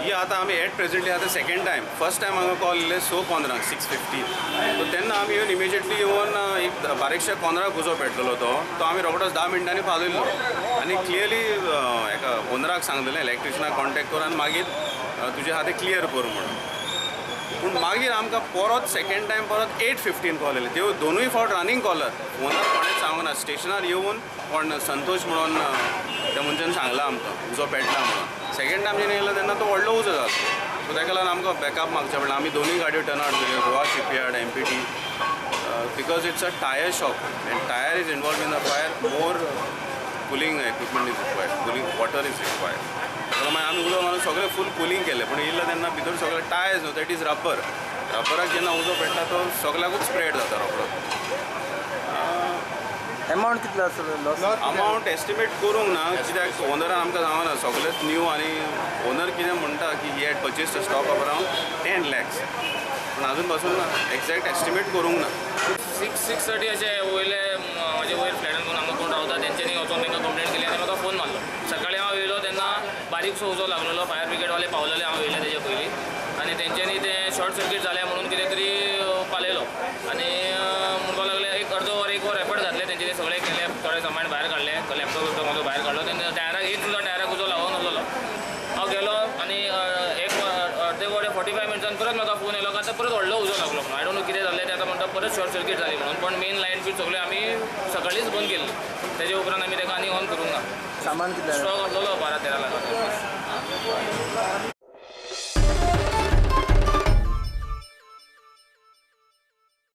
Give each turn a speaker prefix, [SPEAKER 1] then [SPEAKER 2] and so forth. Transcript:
[SPEAKER 1] ही आतां आमी eight presently आतां सेकंड टायम फर्स्ट टायम हांगा कॉल येयले 6:15 6:15 सो तेन्ना आमी येवन इमिजिएटली येवन एक बारीकशा कॉर्नराक उजो पेटलेलो तो आमी रोखडोच 10 मिनटांनी पावयल्लो आनी क्लियरली हेका ओनराक सांगलेलें इलेक्ट्रिशनाक कॉन्टेक्ट कर आनी मागीर तुजे आहा तें क्लियर कर म्हणून. पूण मागीर आमकां परत सेकंड टायम परत 8:15 कॉल येयले. त्यो दोनूय फावट रनिंग कॉलर ओनर कोणेंच सांगूंक ना. स्टेशनार येवन कोण संतोश म्हणून त्या मनशान सांगलां आमकां उजो पेटला म्हणून. सेकंड टायम जेन्ना येयलो तेन्ना तो व्हडलो उजो जालो. सो ताका लागून आमकां बॅकअप मागचें पडलें. आमी दोनूय गाडयो टर्न आवट केल्यो Goa shipyard MPT because it's a tyre shop end tyre is involve in the fire more cooling equipment is required cooling water is required. तर मागीर आमी उदक मारून सगळें फूल कुलींग केलें पूण येयलो तेन्ना भितर सगळें टायर्स न्हू दॅट इज रबराक जेन्ना उजो पेटला तो सगळ्याकूच स्प्रेड जाता रोखडो.
[SPEAKER 2] अमाउंट कितलो आसलो
[SPEAKER 1] अमाउंट एस्टिमेट करूंक ना कित्याक ओनरान आमकां सांगना सगळेंच न्यू आनी ओनर कितें म्हणटा की he had purchased stock of around 10 lakhs पूण आजून पासून एक्झॅक्ट एस्टिमेट करूंक ना.
[SPEAKER 3] 6:30 अशें वयले म्हाजे वयर फ्लॅटान कोण हांगा कोण रावता तेंच्यांनी वचून तांकां कंप्लेंट केली आनी म्हाका फोन मारलो. सकाळीं हांव येयलो तेन्ना बारीकसो उजो लागलेलो. फायर ब्रिगेडवाले पावलेले हांव येयले तेजे पयलीं आनी तेंच्यांनी तें शॉर्ट सर्कीट जालें म्हणून कितें तरी पालयलो आनी म्हणपाक लागले एक अर्दो वर एक वर एफर्ट घातले तेंच्यांनी सगळें केलें. थोडें सामान भायर काडलें लॅपटॉप म्हाजो भायर काडलो तेन्ना टायराक एक सुद्दां टायराक उजो लागून नासलो. हांव गेलो आनी एक अर्दे वर 45 मिनटान परत म्हाका फोन येयलो काय परत व्हडलो उजो लागलो म्हणून. आय डोंट नो कितें जालें तें आतां म्हणटा परत शॉर्ट सर्कीट जाली म्हणून. पण मेन लायन बी सगळें आमी सकाळींच बंद केल्ली. तेजे उपरांत आमी ताका आनी ऑन करूंक ना.
[SPEAKER 2] सामान कितलें
[SPEAKER 3] स्टॉक आसलेलो 12-13 लाखाचो.